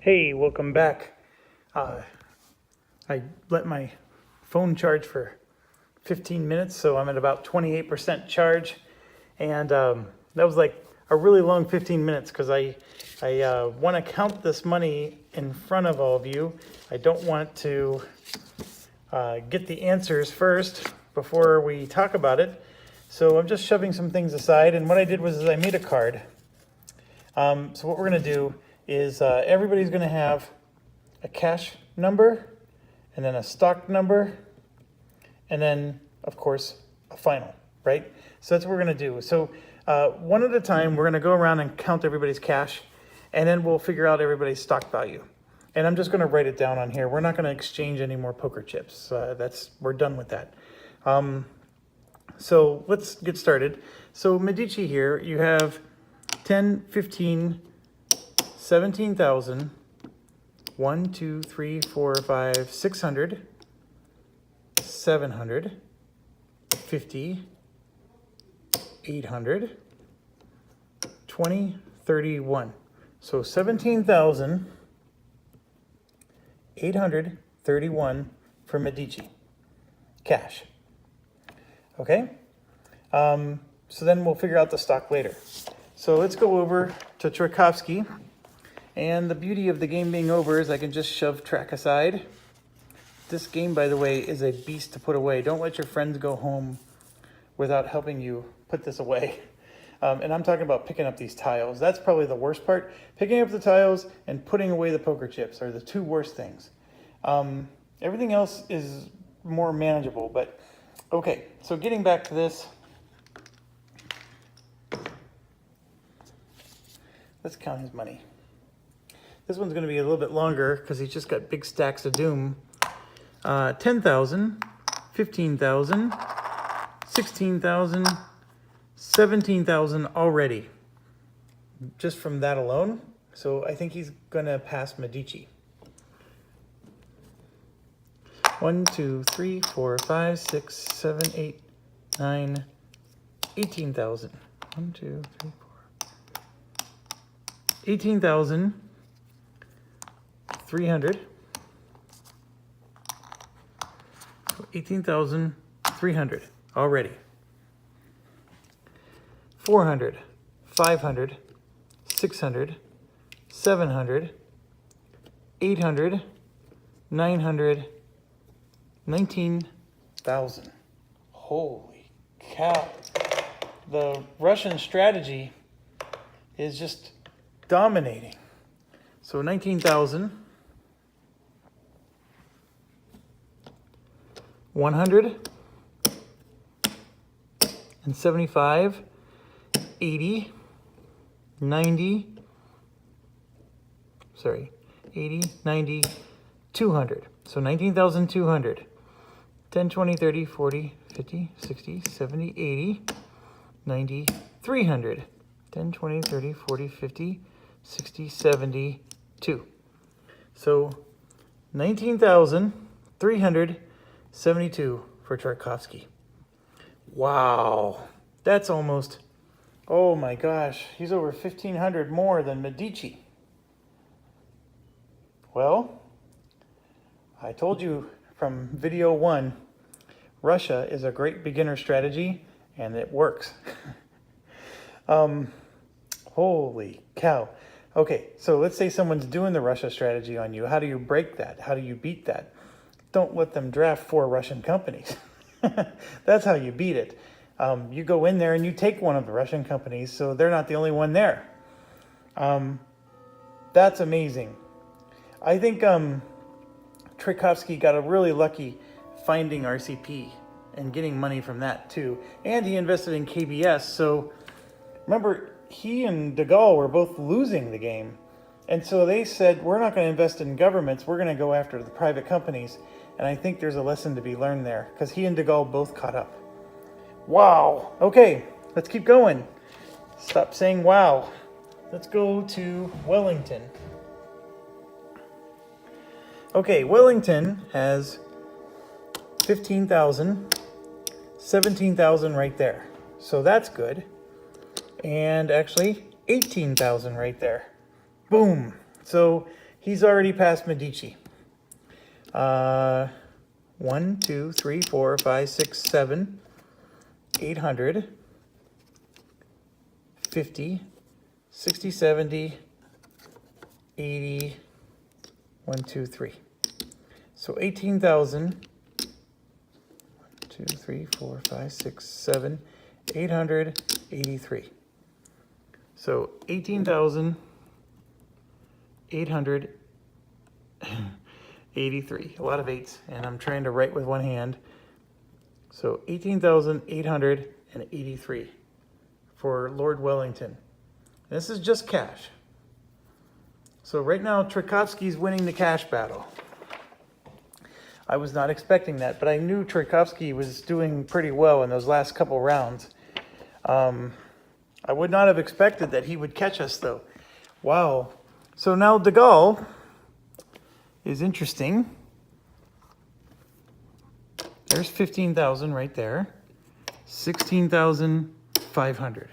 Hey, welcome back. I let my phone charge for 15 minutes, so I'm at about 28% charge. And that was like a really long 15 minutes because I want to count this money in front of all of you. I don't want to get the answers first before we talk about it. So I'm just shoving some things aside. And what I did was I made a card. So what we're going to do is everybody's going to have a cash number, and then a stock number, and then, of course, a final, right? So that's what we're going to do. So one at a time, we're going to go around and count everybody's cash, and then we'll figure out everybody's stock value. And I'm just going to write it down on here. We're not going to exchange any more poker chips. We're done with that. So let's get started. So Medici here, you have 10, 15, 17,000, 1, 2, 3, 4, 5, 600, 700, 50, 800, 20, 31. So 17,831 for Medici, cash. Okay? So then we'll figure out the stock later. So let's go over to Tchaikovsky. And the beauty of the game being over is I can just shove track aside. This game, by the way, is a beast to put away. Don't let your friends go home without helping you put this away. And I'm talking about picking up these tiles. That's probably the worst part. Picking up the tiles and putting away the poker chips are the two worst things. Everything else is more manageable, but okay. So getting back to this, let's count his money. This one's going to be a little bit longer because he's just got big stacks of doom. 10,000, 15,000, 16,000, 17,000 already. Just from that alone. So I think he's going to pass Medici. 1, 2, 3, 4, 5, 6, 7, 8, 9, 18,000. 1, 2, 3, 4. 18,300. 18,300 already. 400, 500, 600, 700, 800, 900, 19,000. Holy cow. The Russian strategy is just dominating. So 19,000. 100 and 75, 80, 90, 80, 90, 200. So 19,200. 10, 20, 30, 40, 50, 60, 70, 80, 90, 300. 10, 20, 30, 40, 50, 60, 70, 2. So 19,372 for Tchaikovsky. Wow. That's almost, oh my gosh, he's over 1,500 more than Medici. Well, I told you from video 1, Russia is a great beginner strategy, and it works. Holy cow. Okay, so let's say someone's doing the Russia strategy on you. How do you break that? How do you beat that? Don't let them draft 4 Russian companies. That's how you beat it. You go in there and you take one of the Russian companies, so they're not the only one there. That's amazing. I think Tchaikovsky got a really lucky finding RCP and getting money from that too. And he invested in KBS. So remember, he and de Gaulle were both losing the game. And so they said, we're not going to invest in governments. We're going to go after the private companies. And I think there's a lesson to be learned there because he and de Gaulle both caught up. Wow. Okay, let's keep going. Stop saying wow. Let's go to Wellington. Okay, Wellington has 15,000, 17,000 right there. So that's good. And actually 18,000 right there. Boom. So he's already past Medici. 1, 2, 3, 4, 5, 6, 7, 800, 50, 60, 70, 80, 1, 2, 3. So 18,000, 2, 3, 4, 5, 6, 7, 883. So 18,883. A lot of eights, and I'm trying to write with one hand. So 18,883 for Lord Wellington. This is just cash. So right now, Tchaikovsky's winning the cash battle. I was not expecting that, but I knew Tchaikovsky was doing pretty well in those last couple rounds. I would not have expected that he would catch us, though. Wow. So now De Gaulle is interesting. There's 15,000 right there. 16,500.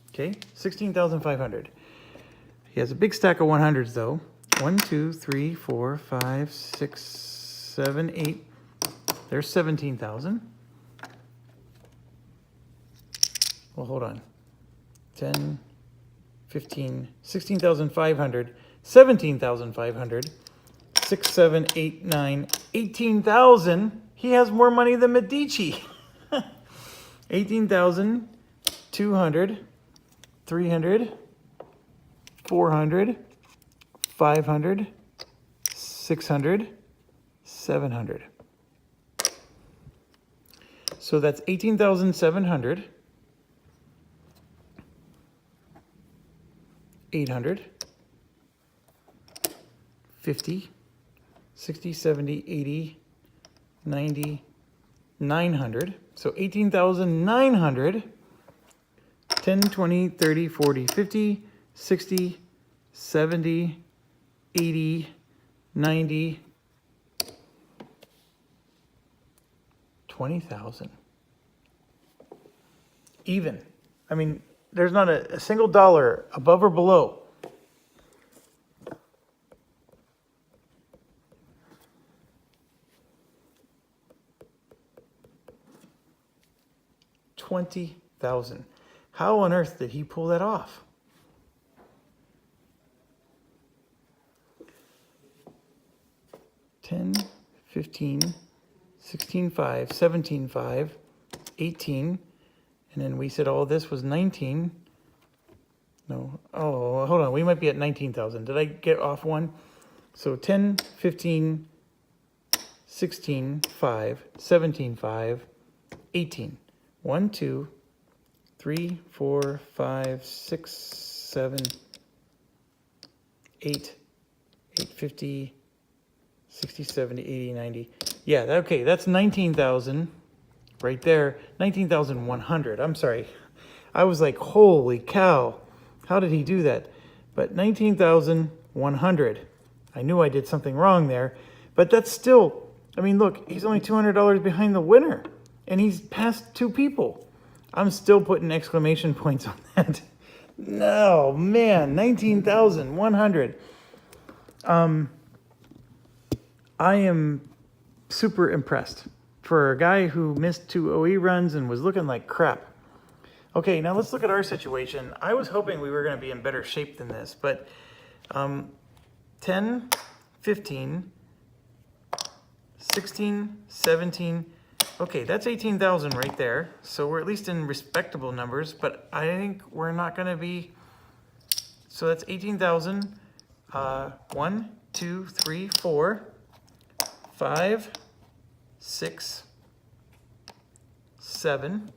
Okay, 16,500. He has a big stack of 100s, though. 1, 2, 3, 4, 5, 6, 7, 8. There's 17,000. Well, hold on. 10, 15, 16,500, 17,500, 6, 7, 8, 9, 18,000. He has more money than Medici. 18,000, 200, 300, 400, 500, 600, 700. So that's 18,700, 800, 50, 60, 70, 80, 90, 900. So 18,900, 10, 20, 30, 40, 50, 60, 70, 80, 90, 20,000. Even. I mean, there's not a single dollar above or below. $20,000. How on earth did he pull that off? $10, $15, $16,500, $17,500, $18,000, and then we said all this was $19,000. No, oh, hold on, we might be at $19,000. Did I get off one? So 10, 15, 16,500, 17,500, 18,000. 1, 2, 3, 4, 5, 6, 7, 8, 850, 60, 70, 80, 90. Yeah, okay, that's 19,000 right there. 19,100. I'm sorry. I was like, holy cow. How did he do that? But 19,100. I knew I did something wrong there. But that's still, I mean, look, he's only $200 behind the winner. And he's past two people. I'm still putting exclamation points on that. No, man, 19,100. I am super impressed for a guy who missed 2 OE runs and was looking like crap. Okay, now let's look at our situation. I was hoping we were going to be in better shape than this, but 10, 15, 16, 17. Okay, that's 18,000 right there. So we're at least in respectable numbers, but I think we're not going to be. So that's 18,000. 1, 2, 3, 4, 5, 6, 7.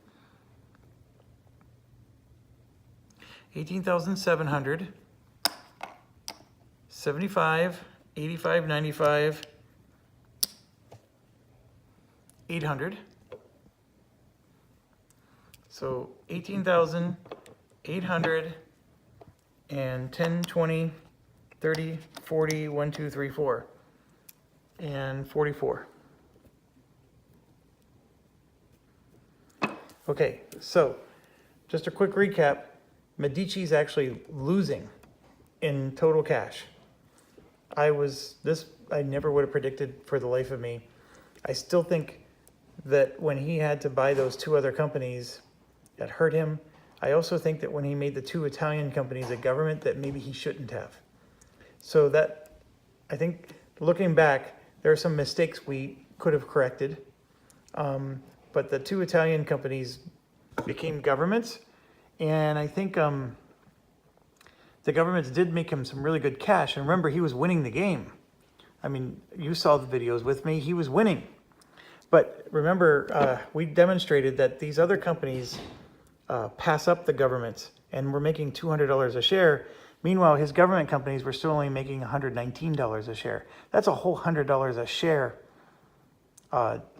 18,700. 75, 85, 95. 800. So 18,800 and 10, 20, 30, 40, 1, 2, 3, 4, and 44. Okay, so just a quick recap. Medici's actually losing in total cash. I never would have predicted for the life of me. I still think that when he had to buy those two other companies, that hurt him. I also think that when he made the two Italian companies a government, that maybe he shouldn't have. So that, I think, looking back, there are some mistakes we could have corrected. But the two Italian companies became governments, and I think the governments did make him some really good cash. And remember, he was winning the game. I mean, you saw the videos with me, he was winning. But remember, we demonstrated that these other companies pass up the governments, and we're making $200 a share. Meanwhile, his government companies were still only making $119 a share. That's a whole $100 a share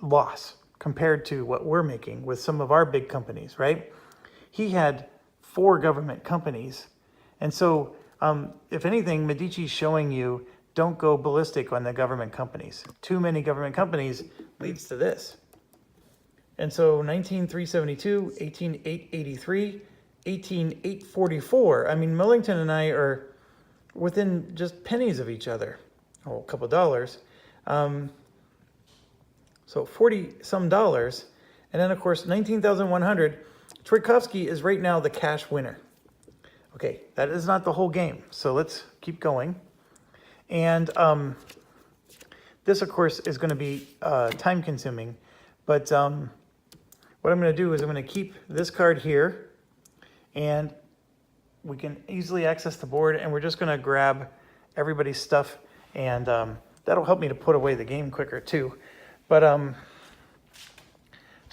loss compared to what we're making with some of our big companies, right? He had 4 government companies. And so, if anything, Medici's showing you, don't go ballistic on the government companies. Too many government companies leads to this. And so 19,372, 18,883, 18,844. I mean, Millington and I are within just pennies of each other. Oh, a couple dollars. So 40 some dollars. And then of course, 19,100. Tchaikovsky is right now the cash winner. Okay, that is not the whole game. So let's keep going. And this, of course, is going to be time consuming. But what I'm going to do is I'm going to keep this card here. And we can easily access the board. And we're just going to grab everybody's stuff. And that'll help me to put away the game quicker, too. But so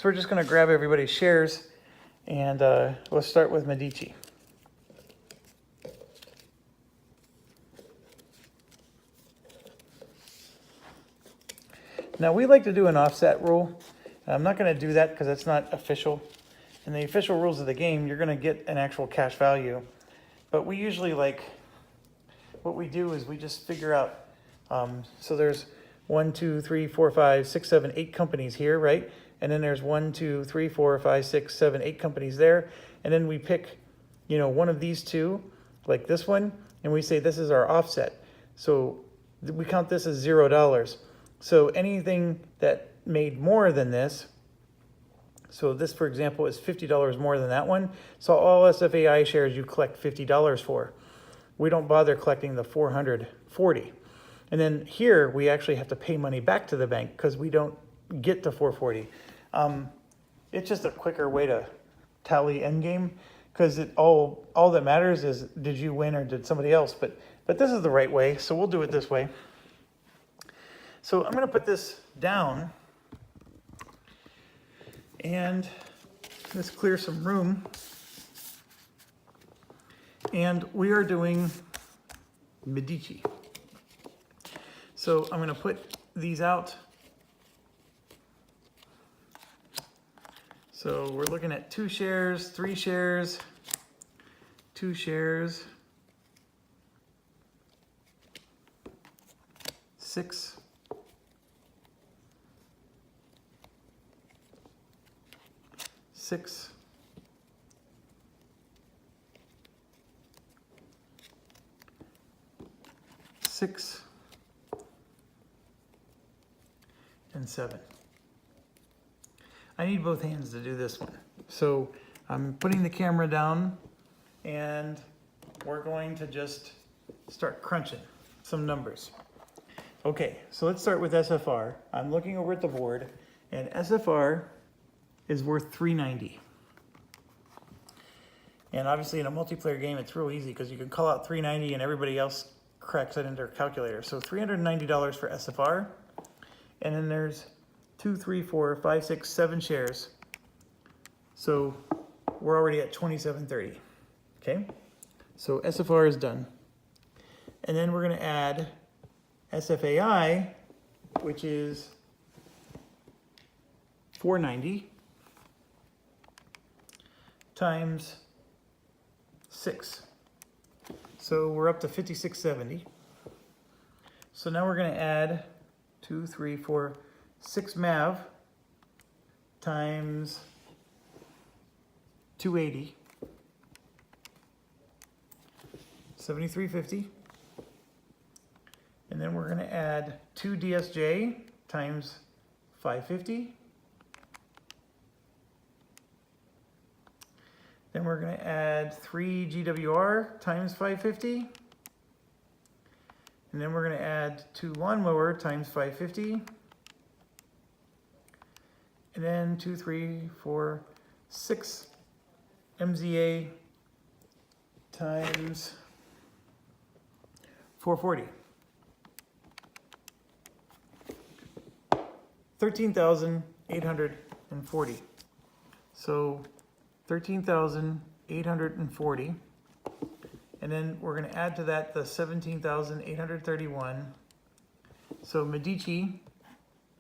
we're just going to grab everybody's shares. And let's start with Medici. Now, we like to do an offset rule. I'm not going to do that because it's not official. In the official rules of the game, you're going to get an actual cash value. But we usually what we do is we just figure out, so there's 1, 2, 3, 4, 5, 6, 7, 8 companies here, right? And then there's 1, 2, 3, 4, 5, 6, 7, 8 companies there. And then we pick, one of these two, like this one, and we say this is our offset. So we count this as $0. So anything that made more than this, so this, for example, is $50 more than that one. So all SFAI shares you collect $50 for. We don't bother collecting the 440. And then here, we actually have to pay money back to the bank because we don't get to 440. It's just a quicker way to tally endgame because all that matters is did you win or did somebody else? But this is the right way, so we'll do it this way. So I'm going to put this down and let's clear some room. And we are doing Medici. So I'm going to put these out. So we're looking at 2 shares, 3 shares, 2 shares, 6, 6, 6, and 7. I need both hands to do this one. So I'm putting the camera down and we're going to just start crunching some numbers. Okay, so let's start with SFR. I'm looking over at the board and SFR is worth 390. And obviously in a multiplayer game, it's real easy because you can call out 390 and everybody else cracks it into their calculator. So $390 for SFR. And then there's 2, 3, 4, 5, 6, 7 shares. So we're already at 2730. Okay, so SFR is done. And then we're going to add SFAI, which is 490 times 6. So we're up to 5670. So now we're going to add 2, 3, 4, 6 MAV times 280, 7350. then we're going to add 2 DSJ times 550. Then we're going to add 3 GWR times 550. And then we're going to add 2 lawnmower times 550. And then 2, 3, 4, 6 MZA times 440. 13,840. So 13,840. And then we're going to add to that the 17,831. So Medici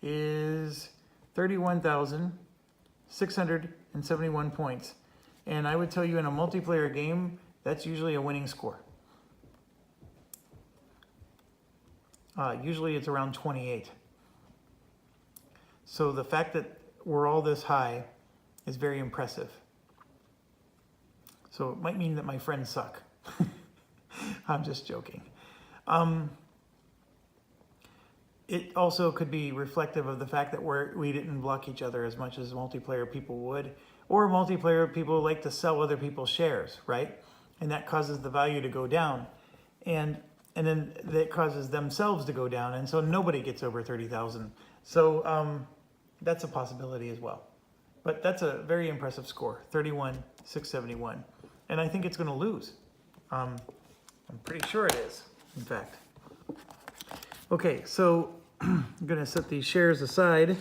is 31,671 points. And I would tell you in a multiplayer game, that's usually a winning score. Usually it's around 28. So the fact that we're all this high is very impressive. So it might mean that my friends suck. I'm just joking. It also could be reflective of the fact that we didn't block each other as much as multiplayer people would, or multiplayer people like to sell other people's shares, right? And that causes the value to go down. And then that causes themselves to go down. And so nobody gets over 30,000. So that's a possibility as well. But that's a very impressive score, 31,671. And I think it's going to lose. I'm pretty sure it is, in fact. Okay, so I'm going to set these shares aside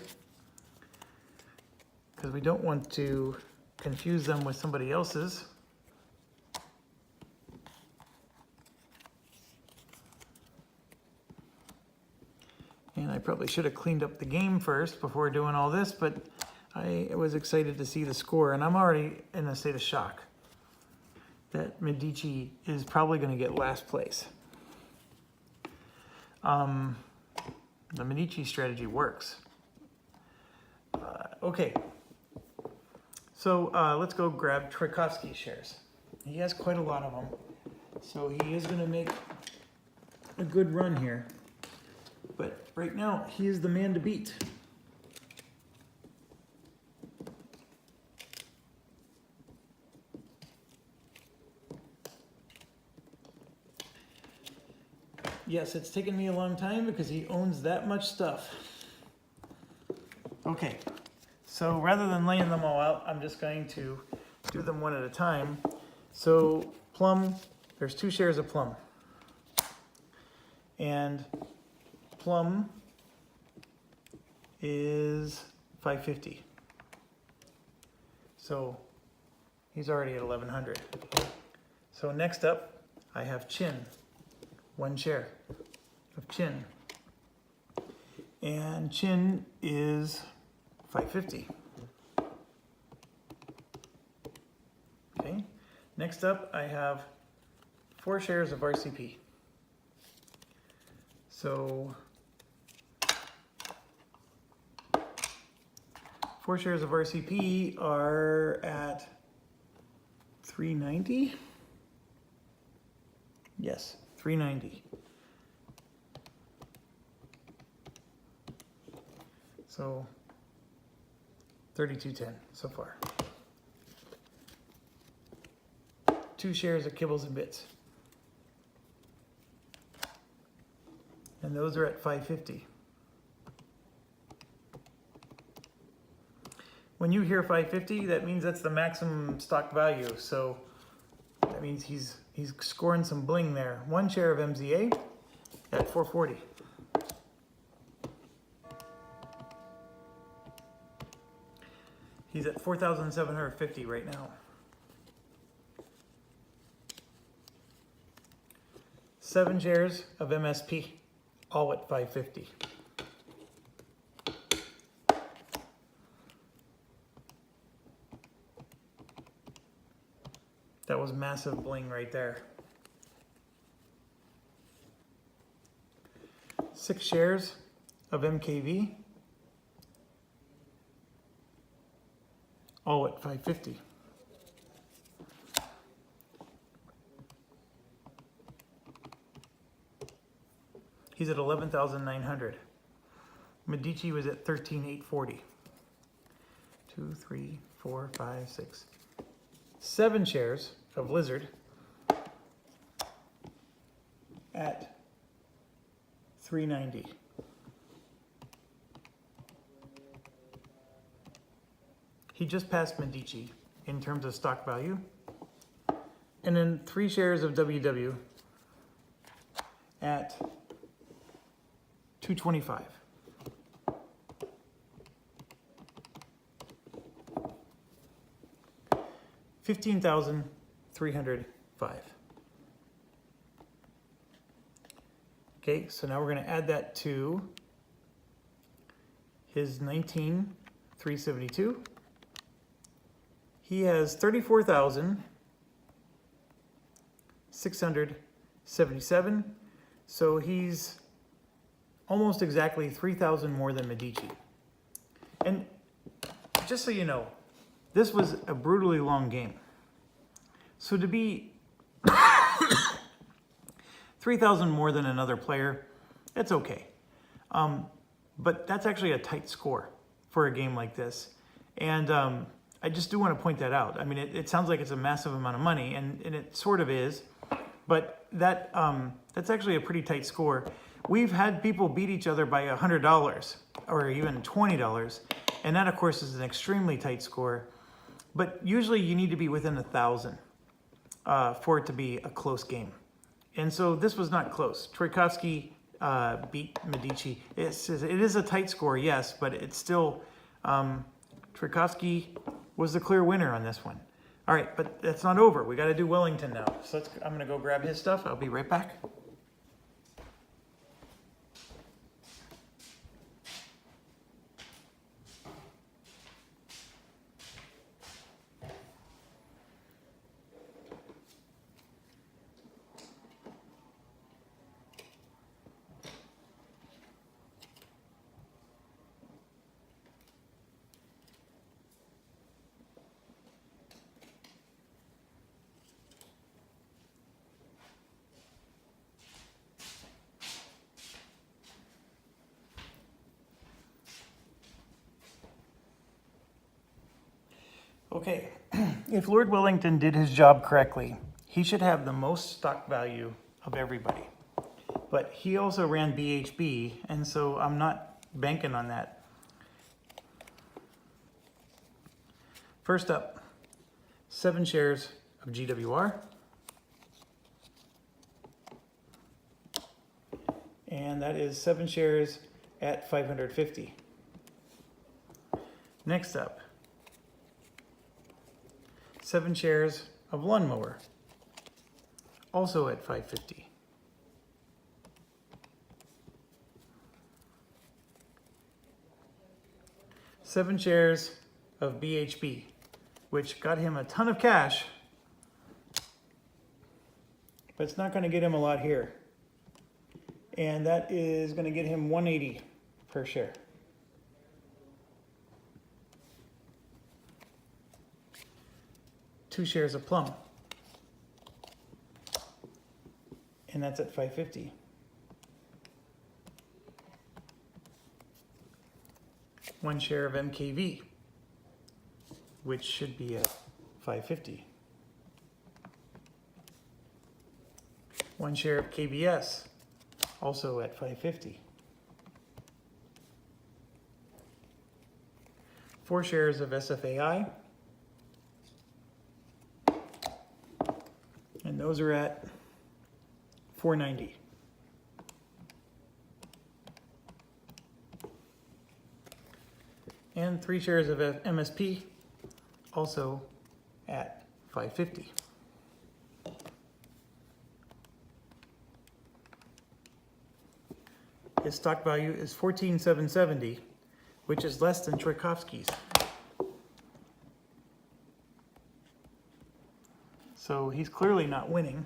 because we don't want to confuse them with somebody else's. And I probably should have cleaned up the game first before doing all this, but I was excited to see the score, and I'm already in a state of shock that Medici is probably going to get last place. The Medici strategy works. Okay, so let's go grab Tchaikovsky's shares. He has quite a lot of them, so he is going to make a good run here. But right now, he is the man to beat. Yes, it's taken me a long time because he owns that much stuff. Okay, so rather than laying them all out, I'm just going to do them one at a time. So Plum, there's 2 shares of Plum. And Plum is 550. So he's already at 1100. So next up, I have Chin, 1 share of Chin. And Chin is 550. Okay. Next up, I have 4 shares of RCP. So 4 shares of RCP are at 390. Yes, 390. So 3210 so far. 2 shares of Kibbles and Bits. And those are at 550. When you hear 550, that means that's the maximum stock value. So that means he's scoring some bling there. 1 share of MZA at 440. He's at 4,750 right now. 7 shares of MSP, all at 550. That was massive bling right there. 6 shares of MKV, all at 550. He's at 11,900. Medici was at 13,840. 2, 3, 4, 5, 6, 7 shares of Lizard at 390. He just passed Medici in terms of stock value. And then 3 shares of WW at 225. $15,305. Okay, so now we're going to add that to his 19,372. He has 34,677. So he's almost exactly 3,000 more than Medici. And just so you know, this was a brutally long game. So to be 3,000 more than another player, that's okay. But that's actually a tight score for a game like this. And I just do want to point that out. I mean, it sounds like it's a massive amount of money, and it sort of is. But that's actually a pretty tight score. We've had people beat each other by $100 or even $20. And that, of course, is an extremely tight score. But usually you need to be within 1,000 for it to be a close game. And so this was not close. Troikowski beat Medici. It is a tight score, yes, but it's still, Troikowski was the clear winner on this one. All right, but that's not over. We got to do Wellington now. So I'm going to go grab his stuff. I'll be right back. Okay, if Lord Wellington did his job correctly, he should have the most stock value of everybody. But he also ran BHB, and so I'm not banking on that. First up, 7 shares of GWR. And that is 7 shares at 550. Next up, 7 shares of Lawnmower, also at 550. Seven shares of BHB, which got him a ton of cash, but it's not going to get him a lot here. And that is going to get him 180 per share. Two shares of Plum, and that's at 550. One share of MKV, which should be at 550. One share of KBS, also at 550. 4 shares of SFAI, and those are at 490. And 3 shares of MSP, also at 550. His stock value is 14,770, which is less than Troikowski's. So he's clearly not winning.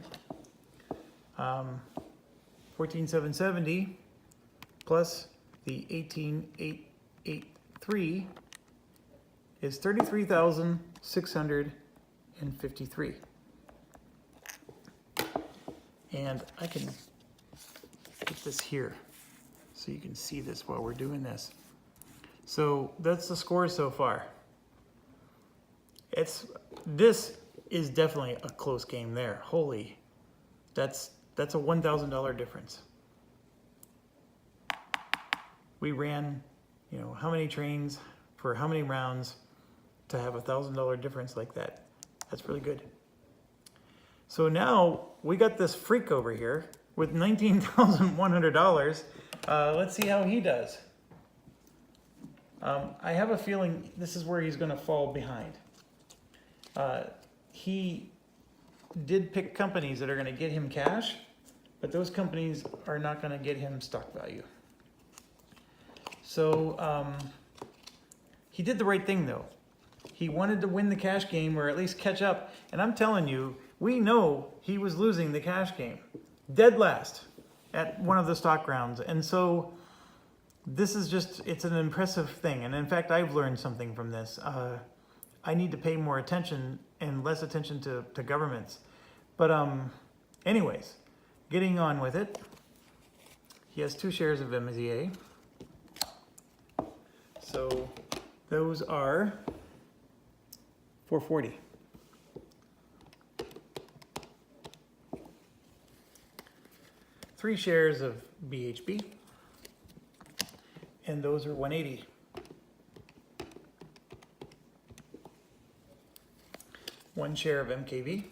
14,770 plus the 18,883 is 33,653. And I can put this here so you can see this while we're doing this. So that's the score so far. This is definitely a close game there. Holy, that's a $1,000 difference. We ran, you know, how many trains for how many rounds to have a $1,000 difference like that. That's really good. So now we got this freak over here with $19,100. Let's see how he does. I have a feeling this is where he's going to fall behind. He did pick companies that are going to get him cash, but those companies are not going to get him stock value. So he did the right thing though. He wanted to win the cash game or at least catch up. And I'm telling you, we know he was losing the cash game. Dead last at one of the stock rounds. And so this is just, it's an impressive thing. And in fact, I've learned something from this. I need to pay more attention and less attention to governments. But anyways, getting on with it. He has 2 shares of MZA. So those are $440. Three shares of BHB, and those are $180. One share of MKV,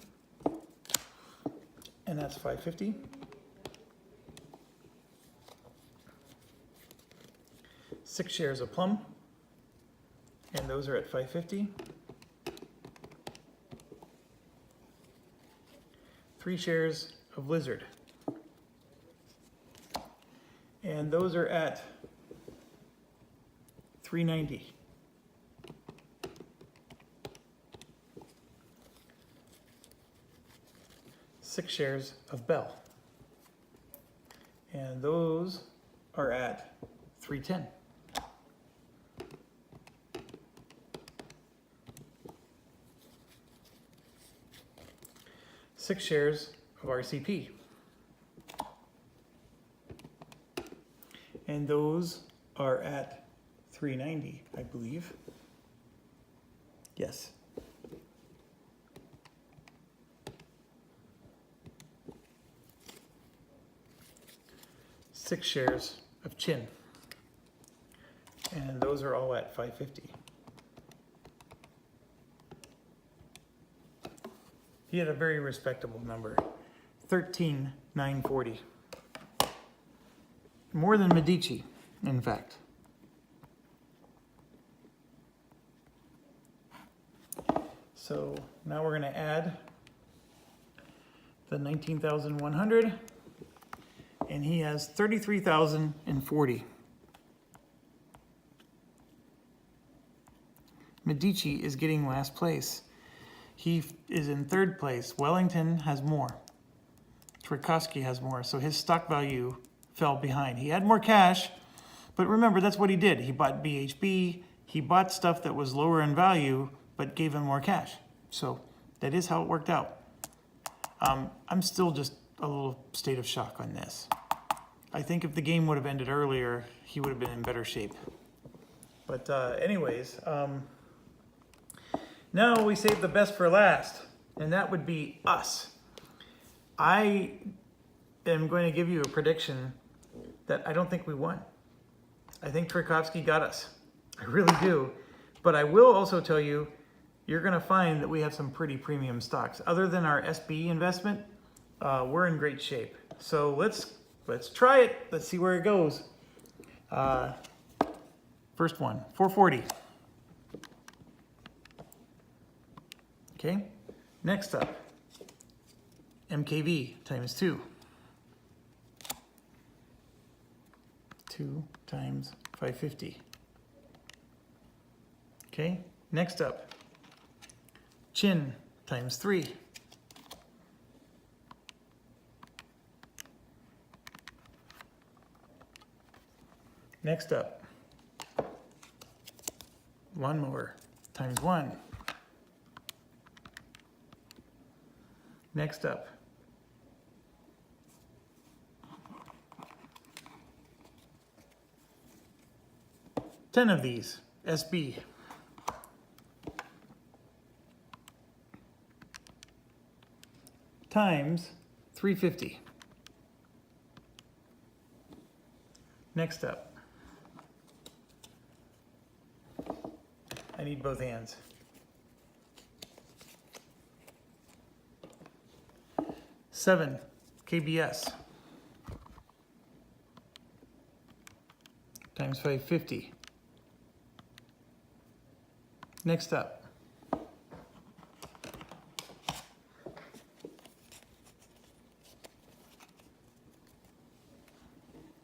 and that's $550. 6 shares of Plum, and those are at $550. 3 shares of Lizard, and those are at $390. 6 shares of Bell, and those are at $310. 6 shares of RCP, and those are at $390, I believe. Yes. Six shares of Chin, and those are all at $550. He had a very respectable number, 13,940. More than Medici, in fact. So now we're going to add the 19,100, and he has 33,040. Medici is getting last place. He is in 3rd place. Wellington has more. Tchaikovsky has more. So his stock value fell behind. He had more cash, but remember, that's what he did. He bought BHB. He bought stuff that was lower in value, but gave him more cash. So that is how it worked out. I'm still just a little state of shock on this. I think if the game would have ended earlier, he would have been in better shape. But anyways, now we save the best for last, and that would be us. I am going to give you a prediction that I don't think we won. I think Tchaikovsky got us. I really do. But I will also tell you, you're going to find that we have some pretty premium stocks. Other than our SB investment, we're in great shape. So let's try it. Let's see where it goes. First one, 440. Okay, next up, MKV times 2. 2 times 550. Okay, next up, Chin times 3. Next up, Lawnmower times 1. Next up, 10 of these, SB. Times 350. Next up, I need both hands. Seven KBS times 550. Next up,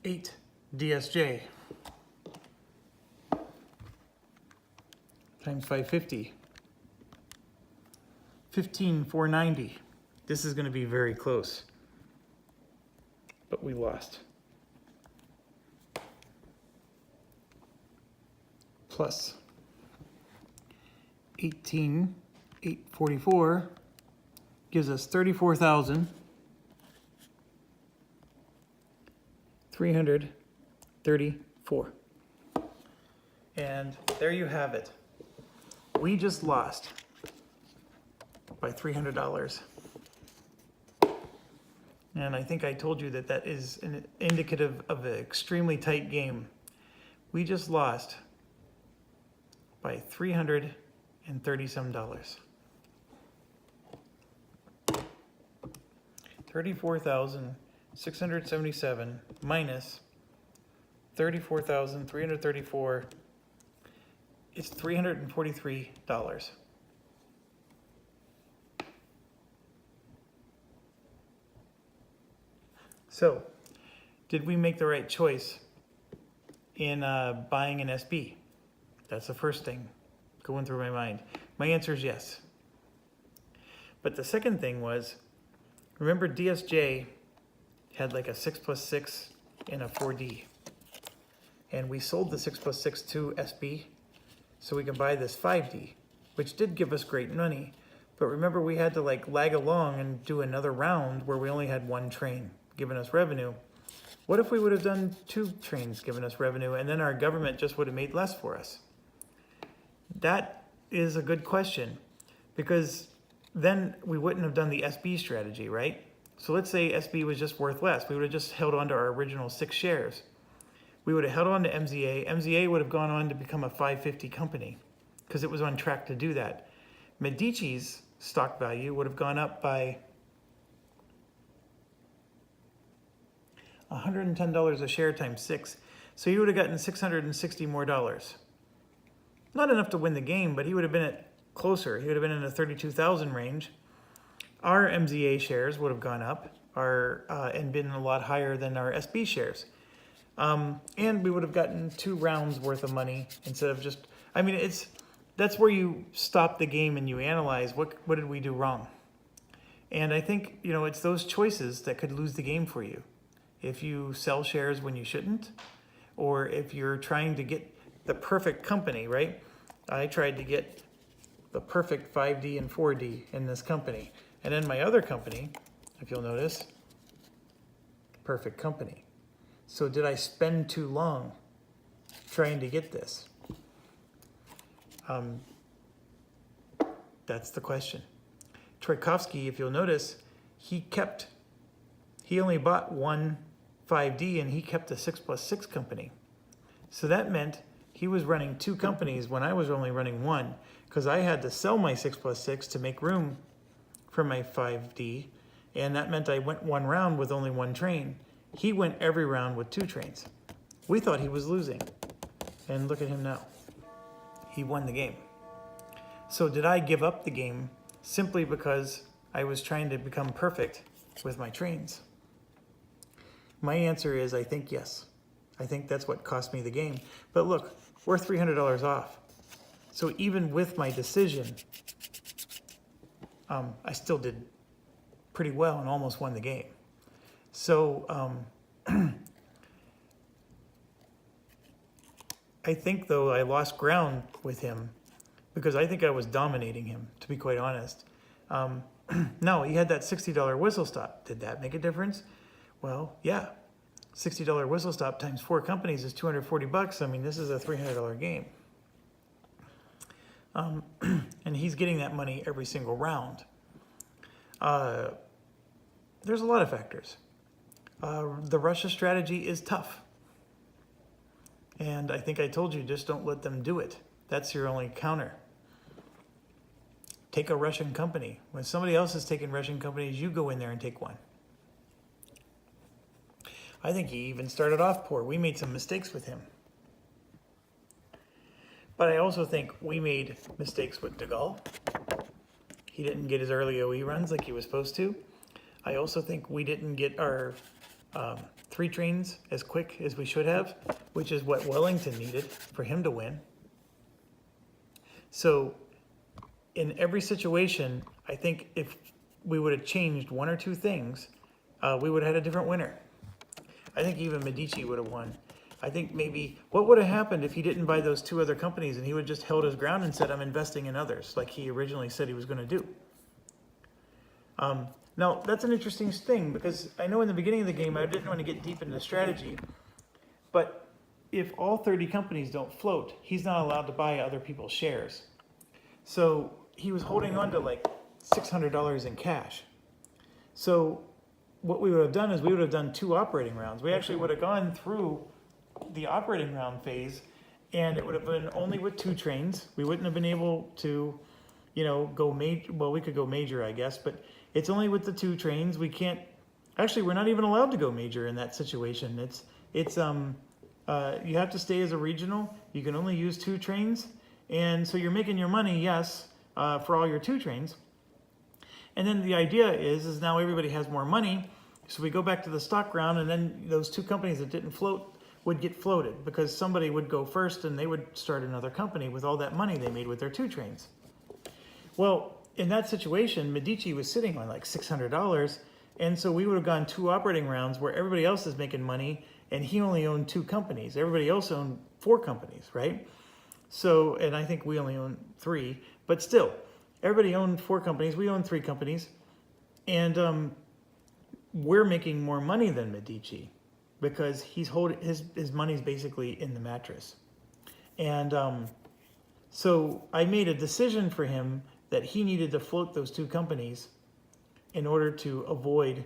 eight DSJ times 550. 15,490. This is going to be very close, but we lost. Plus 18,844 gives us 34,334. And there you have it. We just lost by $300. And I think I told you that that is an indicative of an extremely tight game. We just lost by $330-some. 34,677 minus 34,334. It's $343. So, did we make the right choice in buying an SB? That's the first thing going through my mind. My answer is yes. But the second thing was, remember DSJ had like a 6+6 and a 4D. And we sold the 6+6 to SB so we can buy this 5D, which did give us great money. But remember, we had to like lag along and do another round where we only had one train giving us revenue. What if we would have done two trains giving us revenue and then our government just would have made less for us? That is a good question, because then we wouldn't have done the SB strategy, right? So let's say SB was just worth less. We would have just held on to our original 6 shares. We would have held on to MZA. MZA would have gone on to become a 550 company because it was on track to do that. Medici's stock value would have gone up by $110 a share times 6. So you would have gotten $660 more. Not enough to win the game, but he would have been at closer. He would have been in the 32,000 range. Our MZA shares would have gone up and been a lot higher than our SB shares. And we would have gotten 2 rounds worth of money instead of just, I mean, that's where you stop the game and you analyze what did we do wrong. And I think, it's those choices that could lose the game for you. If you sell shares when you shouldn't, or if you're trying to get the perfect company, right? I tried to get the perfect 5D and 4D in this company. And in my other company, if you'll notice, perfect company. So did I spend too long trying to get this? That's the question. Tchaikovsky, if you'll notice, he only bought one 5D and he kept a 6+6 company. So that meant he was running 2 companies when I was only running 1, because I had to sell my 6+6 to make room for my 5D, and that meant I went 1 round with only 1 train. He went every round with 2 trains. We thought he was losing, and look at him now. He won the game. So did I give up the game simply because I was trying to become perfect with my trains? My answer is, I think yes. I think that's what cost me the game. But look, we're $300 off. So even with my decision, I still did pretty well and almost won the game. So I think, though, I lost ground with him because I think I was dominating him, to be quite honest. No, he had that $60 whistle stop. Did that make a difference? Well, yeah. $60 whistle stop times 4 companies is $240. I mean, this is a $300 game. And he's getting that money every single round. There's a lot of factors. The Russia strategy is tough. And I think I told you, just don't let them do it. That's your only counter. Take a Russian company. When somebody else is taking Russian companies, you go in there and take one. I think he even started off poor. We made some mistakes with him. But I also think we made mistakes with De Gaulle. He didn't get his early OE runs like he was supposed to. I also think we didn't get our 3 trains as quick as we should have, which is what Wellington needed for him to win. So in every situation, I think if we would have changed 1 or 2 things, we would have had a different winner. I think even Medici would have won. I think maybe, what would have happened if he didn't buy those 2 other companies and he would just held his ground and said, I'm investing in others, like he originally said he was going to do. Now, that's an interesting thing, because I know in the beginning of the game I didn't want to get deep into strategy, but if all 30 companies don't float, he's not allowed to buy other people's shares. So he was holding on to like $600 in cash. So what we would have done is we would have done 2 operating rounds. We actually would have gone through the operating round phase, and it would have been only with 2 trains. We wouldn't have been able to, go major. Well, we could go major, I guess, but it's only with the 2 trains. We can't, actually, we're not even allowed to go major in that situation. You have to stay as a regional. You can only use 2 trains. And so you're making your money, yes, for all your 2 trains. And then the idea is now everybody has more money. So we go back to the stock round, and then those 2 companies that didn't float would get floated, because somebody would go first and they would start another company with all that money they made with their 2 trains. Well, in that situation, Medici was sitting on like $600, and so we would have gone 2 operating rounds where everybody else is making money, and he only owned 2 companies. Everybody else owned 4 companies, right? So, and I think we only own 3, but still, everybody owned 4 companies. We own 3 companies, and we're making more money than Medici, because he's holding his money's basically in the mattress. And so I made a decision for him that he needed to float those 2 companies in order to avoid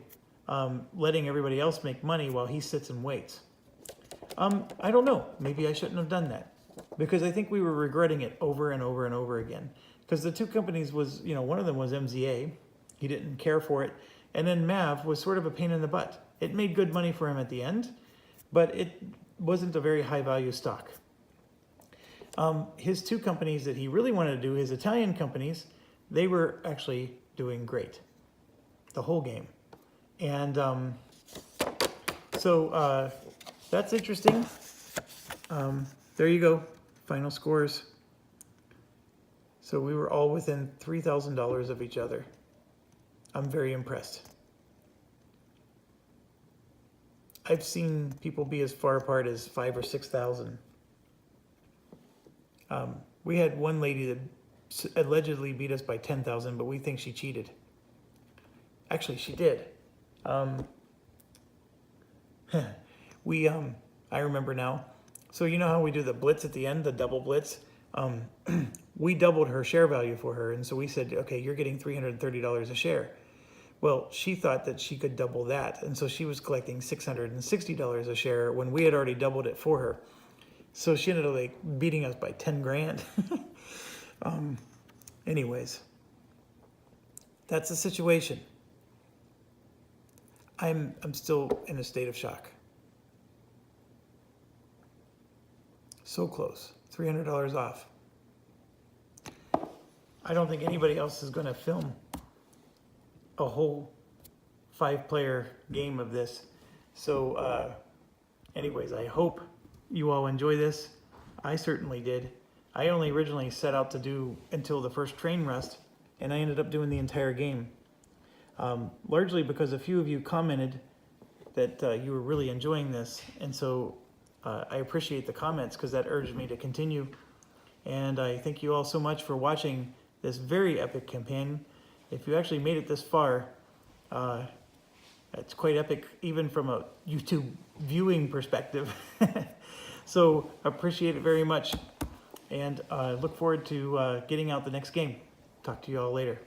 letting everybody else make money while he sits and waits. I don't know. Maybe I shouldn't have done that, because I think we were regretting it over and over and over again. Because the 2 companies was, one of them was MZA. He didn't care for it. And then MAV was sort of a pain in the butt. It made good money for him at the end, but it wasn't a very high value stock. His 2 companies that he really wanted to do, his Italian companies, they were actually doing great the whole game. And so that's interesting. There you go, final scores. So we were all within $3,000 of each other. I'm very impressed. I've seen people be as far apart as 5,000 or 6,000. We had one lady that allegedly beat us by 10,000, but we think she cheated. Actually, she did. I remember now. So you know how we do the blitz at the end, the double blitz? We doubled her share value for her, and so we said, okay, you're getting $330 a share. Well, she thought that she could double that, and so she was collecting $660 a share when we had already doubled it for her. So she ended up like beating us by 10 grand. Anyways, that's the situation. I'm still in a state of shock. So close, $300 off. I don't think anybody else is going to film a whole 5-player game of this. So anyways, I hope you all enjoy this. I certainly did. I only originally set out to do until the first train rust, and I ended up doing the entire game. Largely because a few of you commented that you were really enjoying this, and so I appreciate the comments, because that urged me to continue. And I thank you all so much for watching this very epic campaign. If you actually made it this far, I It's quite epic, even from a YouTube viewing perspective. So appreciate it very much, and look forward to getting out the next game. Talk to you all later.